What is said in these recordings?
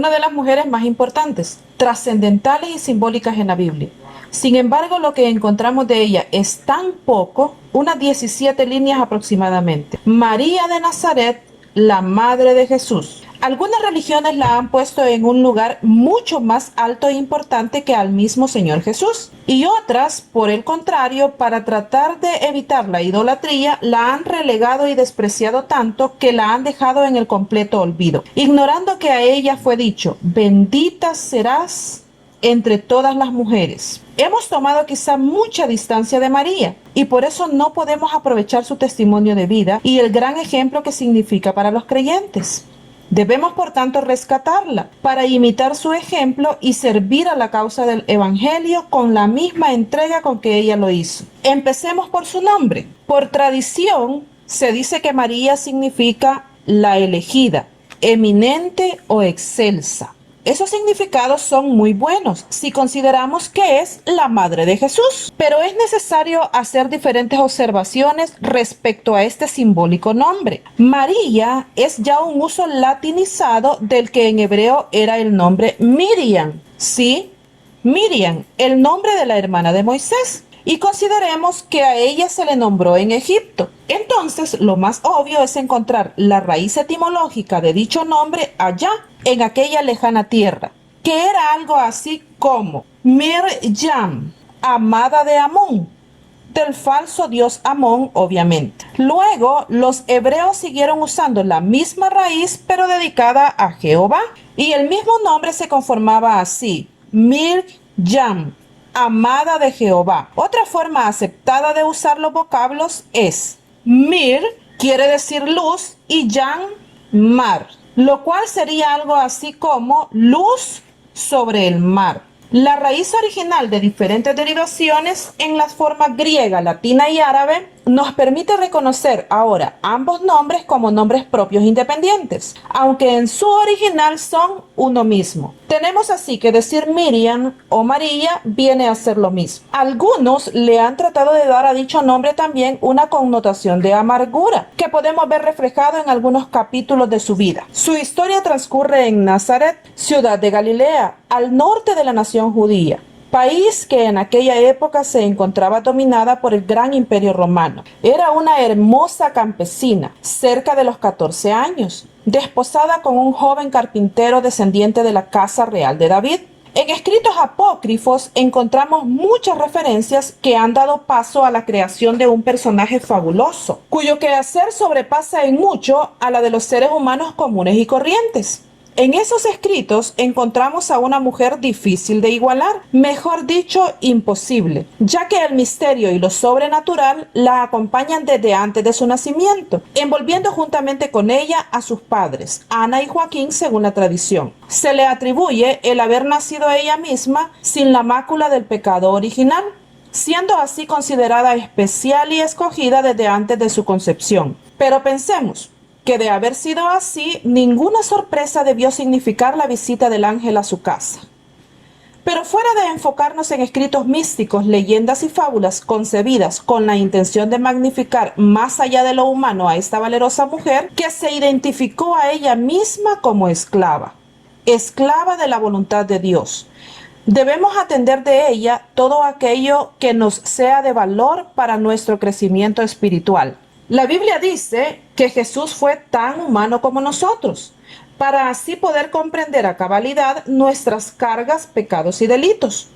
una de las mujeres más importantes, trascendentales y simbólicas en la Biblia. Sin embargo, lo que encontramos de ella es tan poco, unas 17 líneas aproximadamente. María de Nazaret, la madre de Jesús. Algunas religiones la han puesto en un lugar mucho más alto e importante que al mismo Señor Jesús. Y otras, por el contrario, para tratar de evitar la idolatría, la han relegado y despreciado tanto que la han dejado en el completo olvido, ignorando que a ella fue dicho: bendita serás entre todas las mujeres. Hemos tomado quizá mucha distancia de María y por eso no podemos aprovechar su testimonio de vida y el gran ejemplo que significa para los creyentes. Debemos, por tanto, rescatarla para imitar su ejemplo y servir a la causa del Evangelio con la misma entrega con que ella lo hizo. Empecemos por su nombre. Por tradición, se dice que María significa la elegida, eminente o excelsa. Esos significados son muy buenos si consideramos que es la madre de Jesús, pero es necesario hacer diferentes observaciones respecto a este simbólico nombre. María es ya un uso latinizado del que en hebreo era el nombre Miriam. Sí, Miriam, el nombre de la hermana de Moisés. Y consideremos que a ella se le nombró en Egipto. Entonces, lo más obvio es encontrar la raíz etimológica de dicho nombre allá, en aquella lejana tierra, que era algo así como Mirjam, amada de Amón, del falso dios Amón, obviamente. Luego, los hebreos siguieron usando la misma raíz, pero dedicada a Jehová, y el mismo nombre se conformaba así: Mirjam, amada de Jehová. Otra forma aceptada de usar los vocablos es Mir, quiere decir luz, y Yam, mar, lo cual sería algo así como luz sobre el mar. La raíz original de diferentes derivaciones en las formas griega, latina y árabe nos permite reconocer ahora ambos nombres como nombres propios independientes, aunque en su original son uno mismo. Tenemos así que decir Miriam o María viene a ser lo mismo. Algunos le han tratado de dar a dicho nombre también una connotación de amargura, que podemos ver reflejado en algunos capítulos de su vida. Su historia transcurre en Nazaret, ciudad de Galilea, al norte de la nación judía, país que en aquella época se encontraba dominada por el gran imperio romano. Era una hermosa campesina, cerca de los 14 años, desposada con un joven carpintero descendiente de la casa real de David. En escritos apócrifos encontramos muchas referencias que han dado paso a la creación de un personaje fabuloso, cuyo quehacer sobrepasa en mucho a la de los seres humanos comunes y corrientes. En esos escritos encontramos a una mujer difícil de igualar, mejor dicho, imposible, ya que el misterio y lo sobrenatural la acompañan desde antes de su nacimiento, envolviendo juntamente con ella a sus padres, Ana y Joaquín, según la tradición. Se le atribuye el haber nacido ella misma sin la mácula del pecado original, siendo así considerada especial y escogida desde antes de su concepción. Pero pensemos que de haber sido así, ninguna sorpresa debió significar la visita del ángel a su casa. Pero fuera de enfocarnos en escritos místicos, leyendas y fábulas concebidas con la intención de magnificar más allá de lo humano a esta valerosa mujer, que se identificó a ella misma como esclava, esclava de la voluntad de Dios, debemos atender de ella todo aquello que nos sea de valor para nuestro crecimiento espiritual. La Biblia dice que Jesús fue tan humano como nosotros, para así poder comprender a cabalidad nuestras cargas, pecados y delitos.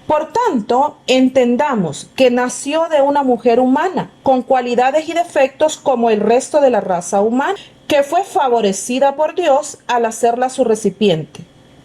Por tanto, entendamos que nació de una mujer humana, con cualidades y defectos como el resto de la raza humana, que fue favorecida por Dios al hacerla su recipiente.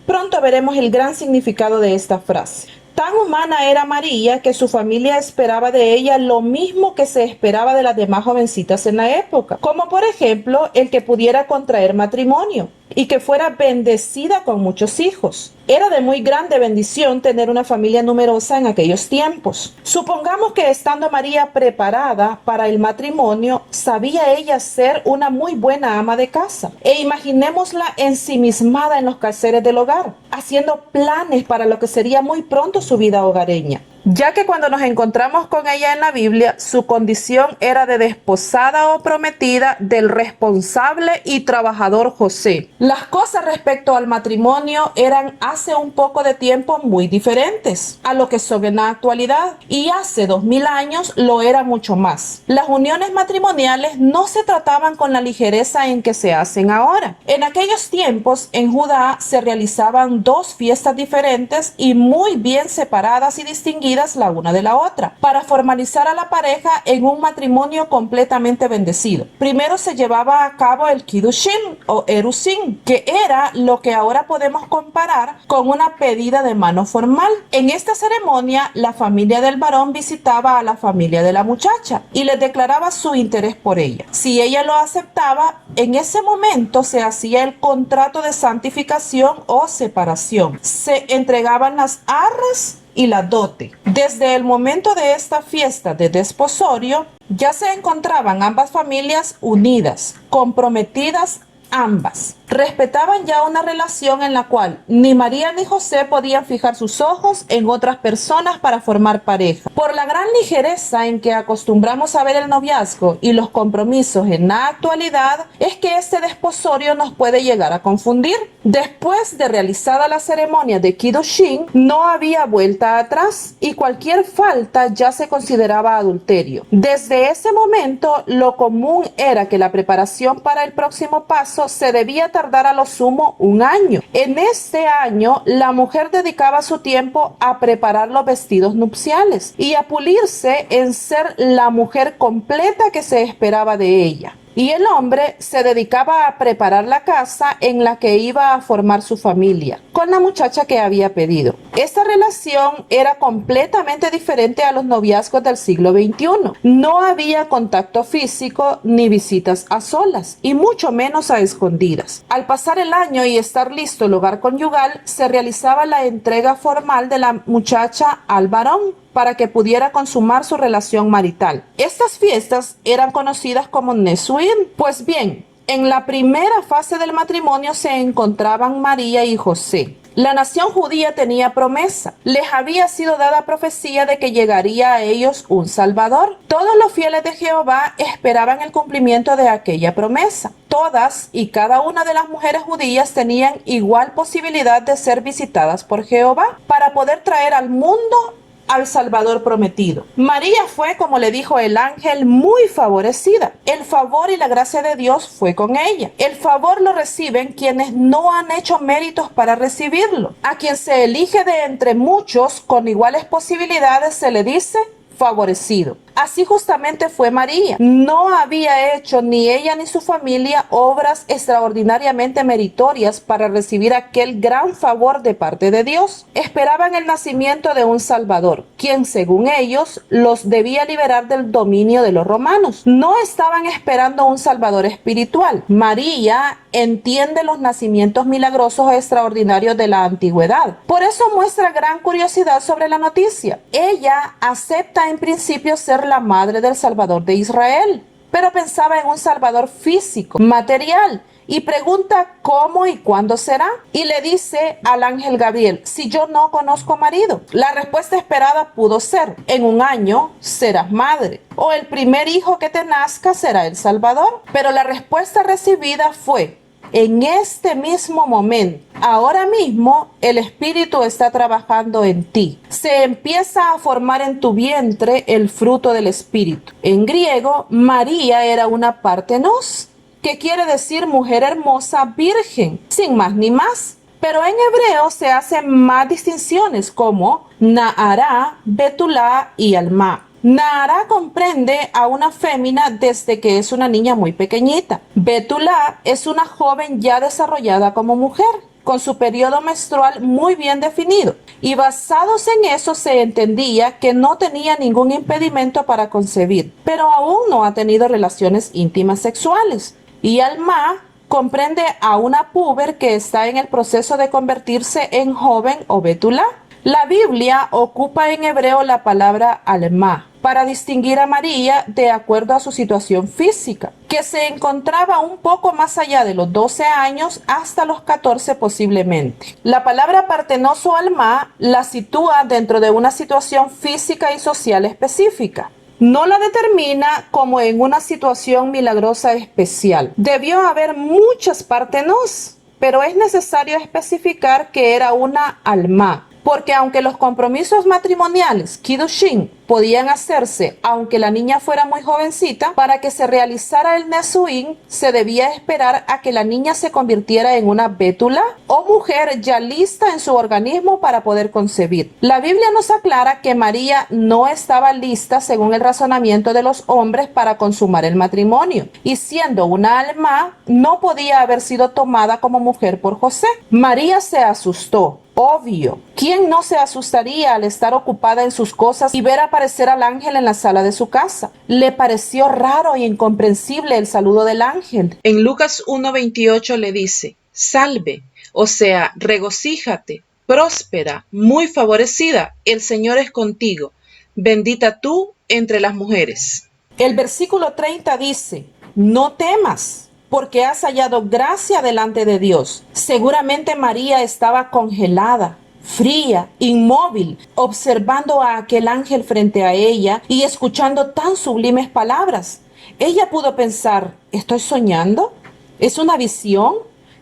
Pronto veremos el gran significado de esta frase. Tan humana era María que su familia esperaba de ella lo mismo que se esperaba de las demás jovencitas en la época, como por ejemplo el que pudiera contraer matrimonio y que fuera bendecida con muchos hijos. Era de muy grande bendición tener una familia numerosa en aquellos tiempos. Supongamos que estando María preparada para el matrimonio, sabía ella ser una muy buena ama de casa. E imaginémosla ensimismada en los quehaceres del hogar, haciendo planes para lo que sería muy pronto su vida hogareña. ya que cuando nos encontramos con ella en la Biblia, su condición era de desposada o prometida del responsable y trabajador José. Las cosas respecto al matrimonio eran hace un poco de tiempo muy diferentes a lo que son en la actualidad, y hace 2000 años lo era mucho más. Las uniones matrimoniales no se trataban con la ligereza en que se hacen ahora. En aquellos tiempos, en Judá se realizaban dos fiestas diferentes y muy bien separadas y distinguidas la una de la otra, para formalizar a la pareja en un matrimonio completamente bendecido. Primero se llevaba a cabo el Kiddushin o Erusin, que era lo que ahora podemos comparar con una pedida de mano formal. En esta ceremonia, la familia del varón visitaba a la familia de la muchacha y les declaraba su interés por ella. Si ella lo aceptaba, en ese momento se hacía el contrato de santificación o separación. Se entregaban las arras y la dote. Desde el momento de esta fiesta de desposorio, ya se encontraban ambas familias unidas, comprometidas ambas. Respetaban ya una relación en la cual ni María ni José podían fijar sus ojos en otras personas para formar pareja. Por la gran ligereza en que acostumbramos a ver el noviazgo y los compromisos en la actualidad, es que este desposorio nos puede llegar a confundir. Después de realizada la ceremonia de Kiddushin, no había vuelta atrás y cualquier falta ya se consideraba adulterio. Desde ese momento, lo común era que la preparación para el próximo paso se debía tardar a lo sumo un año. En este año, la mujer dedicaba su tiempo a preparar los vestidos nupciales y a pulirse en ser la mujer completa que se esperaba de ella. Y el hombre se dedicaba a preparar la casa en la que iba a formar su familia, con la muchacha que había pedido. Esta relación era completamente diferente a los noviazgos del siglo XXI. No había contacto físico ni visitas a solas, y mucho menos a escondidas. Al pasar el año y estar listo el hogar conyugal, se realizaba la entrega formal de la muchacha al varón, para que pudiera consumar su relación marital. Estas fiestas eran conocidas como Nesuin. Pues bien, en la primera fase del matrimonio se encontraban María y José. La nación judía tenía promesa. Les había sido dada profecía de que llegaría a ellos un Salvador. Todos los fieles de Jehová esperaban el cumplimiento de aquella promesa. Todas y cada una de las mujeres judías tenían igual posibilidad de ser visitadas por Jehová para poder traer al mundo al Salvador prometido. María fue, como le dijo el ángel, muy favorecida. El favor y la gracia de Dios fue con ella. El favor lo reciben quienes no han hecho méritos para recibirlo. A quien se elige de entre muchos con iguales posibilidades se le dice favorecido. Así justamente fue María. No había hecho ni ella ni su familia obras extraordinariamente meritorias para recibir aquel gran favor de parte de Dios. Esperaban el nacimiento de un Salvador, quien según ellos los debía liberar del dominio de los romanos. No estaban esperando un Salvador espiritual. María entiende los nacimientos milagrosos extraordinarios de la antigüedad. Por eso muestra gran curiosidad sobre la noticia. Ella acepta en principio ser la madre del Salvador de Israel, pero pensaba en un Salvador físico, material, y pregunta cómo y cuándo será. Y le dice al ángel Gabriel: si yo no conozco marido. La respuesta esperada pudo ser: en un año serás madre, o el primer hijo que te nazca será el Salvador. Pero la respuesta recibida fue: en este mismo momento, ahora mismo, el Espíritu está trabajando en ti. Se empieza a formar en tu vientre el fruto del Espíritu. En griego, María era una partenos, que quiere decir mujer hermosa, virgen, sin más ni más. Pero en hebreo se hacen más distinciones como Nahara, Betulá y Alma. Nahara comprende a una fémina desde que es una niña muy pequeñita. Betulá es una joven ya desarrollada como mujer, con su periodo menstrual muy bien definido. Y basados en eso se entendía que no tenía ningún impedimento para concebir, pero aún no ha tenido relaciones íntimas sexuales. Y Alma comprende a una puber que está en el proceso de convertirse en joven o Betulá. La Biblia ocupa en hebreo la palabra Alma, para distinguir a María de acuerdo a su situación física, que se encontraba un poco más allá de los 12 años hasta los 14 posiblemente. La palabra partenoso alma la sitúa dentro de una situación física y social específica. No la determina como en una situación milagrosa especial. Debió haber muchas partenos, pero es necesario especificar que era una alma, porque aunque los compromisos matrimoniales, Kiddushin, podían hacerse aunque la niña fuera muy jovencita, para que se realizara el Nesuín se debía esperar a que la niña se convirtiera en una bétula o mujer ya lista en su organismo para poder concebir. La Biblia nos aclara que María no estaba lista según el razonamiento de los hombres para consumar el matrimonio, y siendo una alma no podía haber sido tomada como mujer por José. María se asustó. Obvio, ¿quién no se asustaría al estar ocupada en sus cosas y ver aparecer al ángel en la sala de su casa? Le pareció raro e incomprensible el saludo del ángel. En Lucas 1:28 le dice, salve, o sea, regocíjate, próspera, muy favorecida, el Señor es contigo, bendita tú entre las mujeres. El versículo 30 dice, no temas, porque has hallado gracia delante de Dios. Seguramente María estaba congelada, fría, inmóvil, observando a aquel ángel frente a ella y escuchando tan sublimes palabras. Ella pudo pensar, ¿estoy soñando? ¿Es una visión?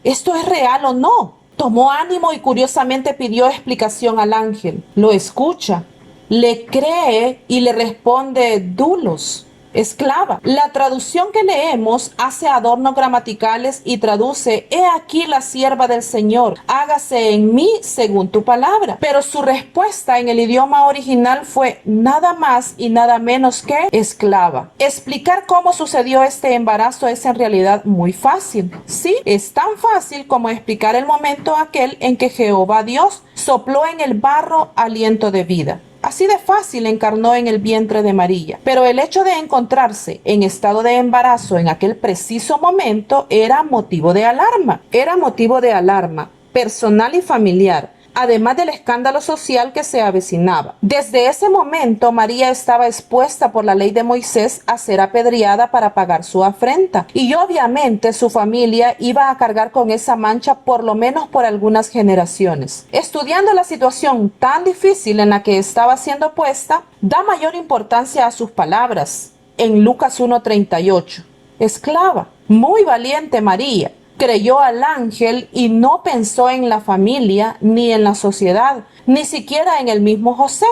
¿Esto es real o no? Tomó ánimo y curiosamente pidió explicación al ángel. Lo escucha, le cree y le responde dulos, esclava. La traducción que leemos hace adornos gramaticales y traduce, he aquí la sierva del Señor, hágase en mí según tu palabra. Pero su respuesta en el idioma original fue nada más y nada menos que esclava. Explicar cómo sucedió este embarazo es en realidad muy fácil. Sí, es tan fácil como explicar el momento aquel en que Jehová Dios sopló en el barro aliento de vida. Así de fácil encarnó en el vientre de María. Pero el hecho de encontrarse en estado de embarazo en aquel preciso momento era motivo de alarma. Era motivo de alarma personal y familiar, además del escándalo social que se avecinaba. Desde ese momento, María estaba expuesta por la ley de Moisés a ser apedreada para pagar su afrenta. Y obviamente su familia iba a cargar con esa mancha por lo menos por algunas generaciones. Estudiando la situación tan difícil en la que estaba siendo puesta, da mayor importancia a sus palabras. En Lucas 1:38, esclava, muy valiente María. Creyó al ángel y no pensó en la familia, ni en la sociedad, ni siquiera en el mismo José.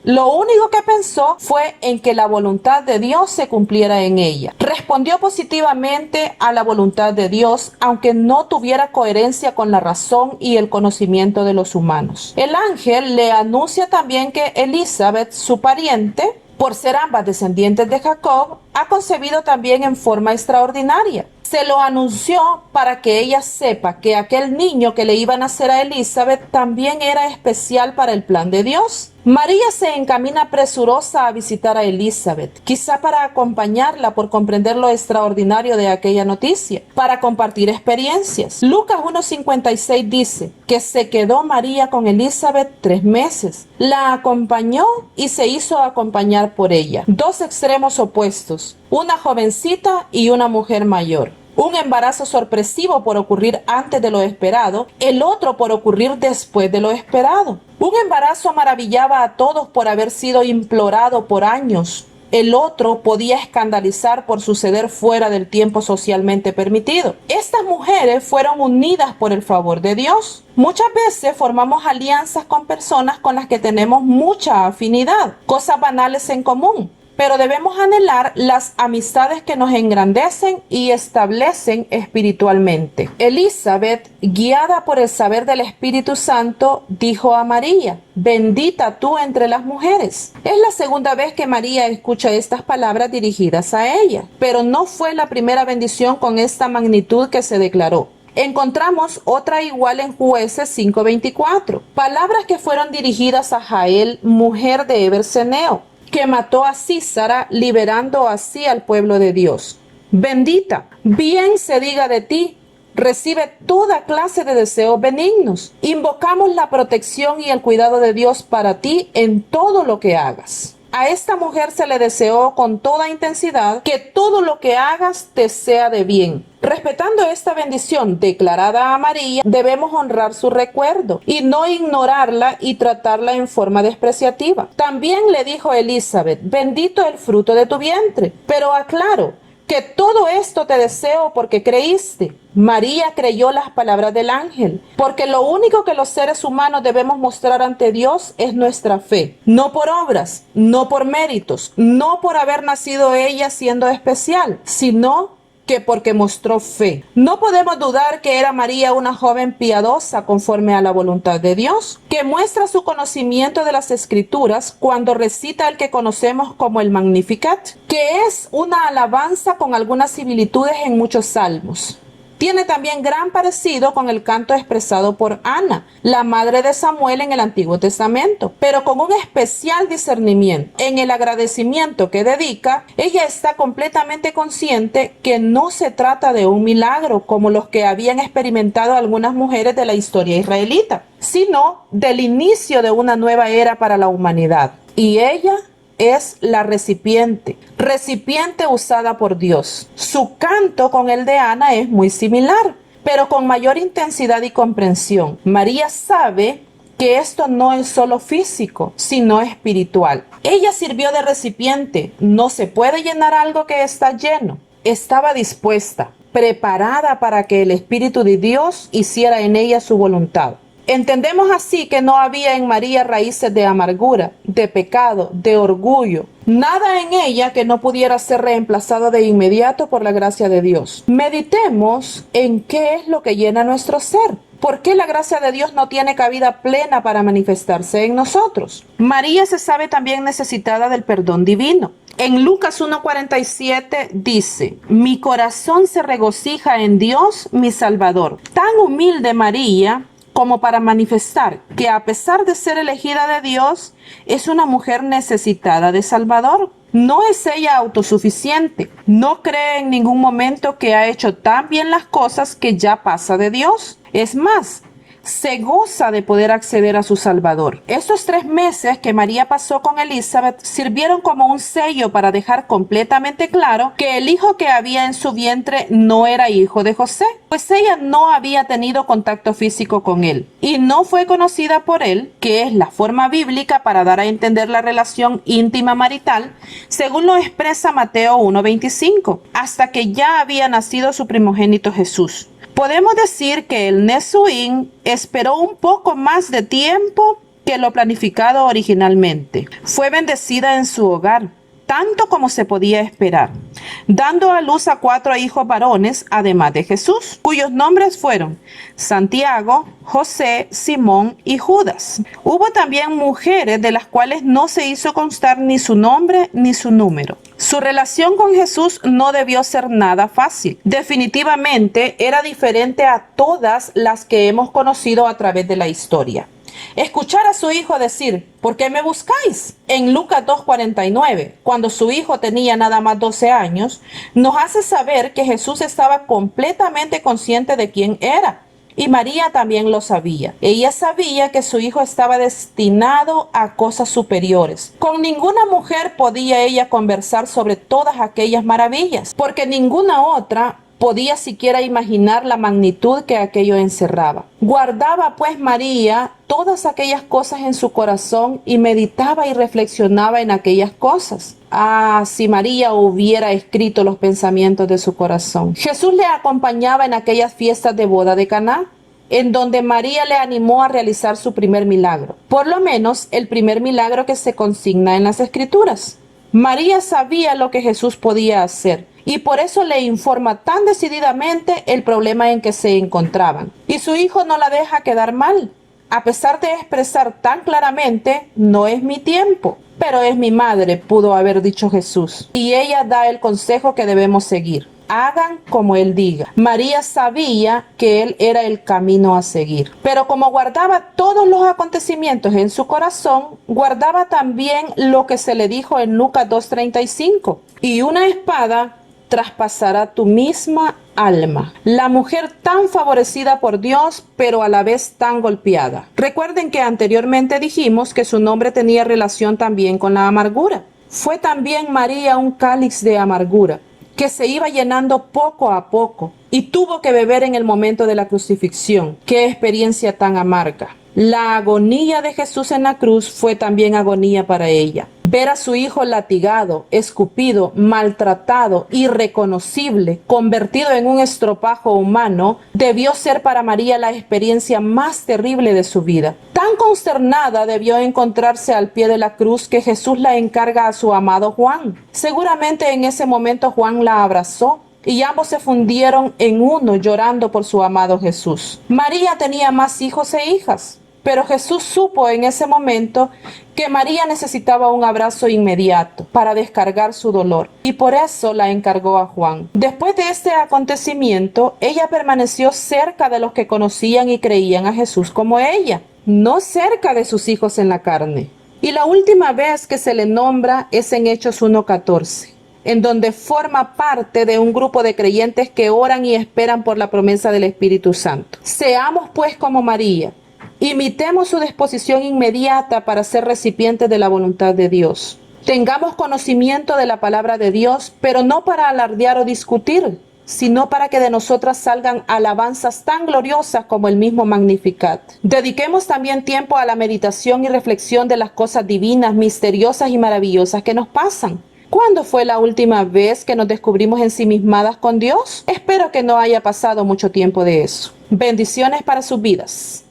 Lo único que pensó fue en que la voluntad de Dios se cumpliera en ella. Respondió positivamente a la voluntad de Dios, aunque no tuviera coherencia con la razón y el conocimiento de los humanos. El ángel le anuncia también que Elizabeth, su pariente, por ser ambas descendientes de Jacob, ha concebido también en forma extraordinaria. Se lo anunció para que ella sepa que aquel niño que le iba a nacer a Elizabeth también era especial para el plan de Dios. María se encamina presurosa a visitar a Elizabeth, quizá para acompañarla por comprender lo extraordinario de aquella noticia, para compartir experiencias. Lucas 1:56 dice que se quedó María con Elizabeth 3 meses. La acompañó y se hizo acompañar por ella. Dos extremos opuestos, una jovencita y una mujer mayor. Un embarazo sorpresivo por ocurrir antes de lo esperado, el otro por ocurrir después de lo esperado. Un embarazo maravillaba a todos por haber sido implorado por años. El otro podía escandalizar por suceder fuera del tiempo socialmente permitido. Estas mujeres fueron unidas por el favor de Dios. Muchas veces formamos alianzas con personas con las que tenemos mucha afinidad, cosas banales en común. Pero debemos anhelar las amistades que nos engrandecen y establecen espiritualmente. Elizabeth, guiada por el saber del Espíritu Santo, dijo a María, bendita tú entre las mujeres. Es la segunda vez que María escucha estas palabras dirigidas a ella, pero no fue la primera bendición con esta magnitud que se declaró. Encontramos otra igual en Jueces 5:24, palabras que fueron dirigidas a Jael, mujer de Eberseneo, que mató a Sísara, liberando así al pueblo de Dios. Bendita, bien se diga de ti, recibe toda clase de deseos benignos. Invocamos la protección y el cuidado de Dios para ti en todo lo que hagas. A esta mujer se le deseó con toda intensidad que todo lo que hagas te sea de bien. Respetando esta bendición declarada a María, debemos honrar su recuerdo y no ignorarla y tratarla en forma despreciativa. También le dijo Elizabeth, bendito el fruto de tu vientre. Pero aclaro que todo esto te deseo porque creíste. María creyó las palabras del ángel, porque lo único que los seres humanos debemos mostrar ante Dios es nuestra fe, no por obras, no por méritos, no por haber nacido ella siendo especial, sino que porque mostró fe. No podemos dudar que era María una joven piadosa conforme a la voluntad de Dios, que muestra su conocimiento de las Escrituras cuando recita el que conocemos como el Magnificat, que es una alabanza con algunas similitudes en muchos salmos. Tiene también gran parecido con el canto expresado por Ana, la madre de Samuel en el Antiguo Testamento, pero con un especial discernimiento. En el agradecimiento que dedica, ella está completamente consciente que no se trata de un milagro como los que habían experimentado algunas mujeres de la historia israelita, sino del inicio de una nueva era para la humanidad. Y ella es la recipiente usada por Dios. Su canto con el de Ana es muy similar, pero con mayor intensidad y comprensión. María sabe que esto no es solo físico, sino espiritual. Ella sirvió de recipiente. No se puede llenar algo que está lleno. Estaba dispuesta, preparada para que el Espíritu de Dios hiciera en ella su voluntad. Entendemos así que no había en María raíces de amargura, de pecado, de orgullo, nada en ella que no pudiera ser reemplazado de inmediato por la gracia de Dios. Meditemos en qué es lo que llena nuestro ser. ¿Por qué la gracia de Dios no tiene cabida plena para manifestarse en nosotros? María se sabe también necesitada del perdón divino. En Lucas 1:47 dice, mi corazón se regocija en Dios, mi Salvador. Tan humilde María como para manifestar que a pesar de ser elegida de Dios, es una mujer necesitada de Salvador. No es ella autosuficiente, no cree en ningún momento que ha hecho tan bien las cosas que ya pasa de Dios. Es más, se goza de poder acceder a su Salvador. Estos 3 meses que María pasó con Elizabeth sirvieron como un sello para dejar completamente claro que el hijo que había en su vientre no era hijo de José, pues ella no había tenido contacto físico con él y no fue conocida por él, que es la forma bíblica para dar a entender la relación íntima marital, según lo expresa Mateo 1:25, hasta que ya había nacido su primogénito Jesús. Podemos decir que el Nesuín esperó un poco más de tiempo que lo planificado originalmente. Fue bendecida en su hogar, tanto como se podía esperar, dando a luz a 4 hijos varones, además de Jesús, cuyos nombres fueron Santiago, José, Simón y Judas. Hubo también mujeres de las cuales no se hizo constar ni su nombre ni su número. Su relación con Jesús no debió ser nada fácil. Definitivamente era diferente a todas las que hemos conocido a través de la historia. Escuchar a su hijo decir, ¿por qué me buscáis? En Lucas 2:49, cuando su hijo tenía nada más 12 años, nos hace saber que Jesús estaba completamente consciente de quién era. Y María también lo sabía. Ella sabía que su hijo estaba destinado a cosas superiores. Con ninguna mujer podía ella conversar sobre todas aquellas maravillas, porque ninguna otra podía siquiera imaginar la magnitud que aquello encerraba. Guardaba pues María todas aquellas cosas en su corazón y meditaba y reflexionaba en aquellas cosas. Ah, si María hubiera escrito los pensamientos de su corazón. Jesús le acompañaba en aquellas fiestas de boda de Caná, en donde María le animó a realizar su primer milagro. Por lo menos el primer milagro que se consigna en las Escrituras. María sabía lo que Jesús podía hacer y por eso le informa tan decididamente el problema en que se encontraban. Y su hijo no la deja quedar mal, a pesar de expresar tan claramente, no es mi tiempo, pero es mi madre, pudo haber dicho Jesús. Y ella da el consejo que debemos seguir. Hagan como él diga. María sabía que él era el camino a seguir. Pero como guardaba todos los acontecimientos en su corazón, guardaba también lo que se le dijo en Lucas 2:35. Y una espada traspasará tu misma alma. La mujer tan favorecida por Dios, pero a la vez tan golpeada. Recuerden que anteriormente dijimos que su nombre tenía relación también con la amargura. Fue también María un cáliz de amargura, que se iba llenando poco a poco y tuvo que beber en el momento de la crucifixión. ¡Qué experiencia tan amarga! La agonía de Jesús en la cruz fue también agonía para ella. Ver a su hijo latigado, escupido, maltratado, irreconocible, convertido en un estropajo humano, debió ser para María la experiencia más terrible de su vida. Tan consternada debió encontrarse al pie de la cruz que Jesús la encarga a su amado Juan. Seguramente en ese momento Juan la abrazó y ambos se fundieron en uno llorando por su amado Jesús. María tenía más hijos e hijas, pero Jesús supo en ese momento que María necesitaba un abrazo inmediato para descargar su dolor y por eso la encargó a Juan. Después de este acontecimiento, ella permaneció cerca de los que conocían y creían a Jesús como ella, no cerca de sus hijos en la carne. Y la última vez que se le nombra es en Hechos 1:14. En donde forma parte de un grupo de creyentes que oran y esperan por la promesa del Espíritu Santo. Seamos pues como María, imitemos su disposición inmediata para ser recipientes de la voluntad de Dios. Tengamos conocimiento de la palabra de Dios, pero no para alardear o discutir, sino para que de nosotras salgan alabanzas tan gloriosas como el mismo Magnificat. Dediquemos también tiempo a la meditación y reflexión de las cosas divinas, misteriosas y maravillosas que nos pasan. ¿Cuándo fue la última vez que nos descubrimos ensimismadas con Dios? Espero que no haya pasado mucho tiempo de eso. Bendiciones para sus vidas.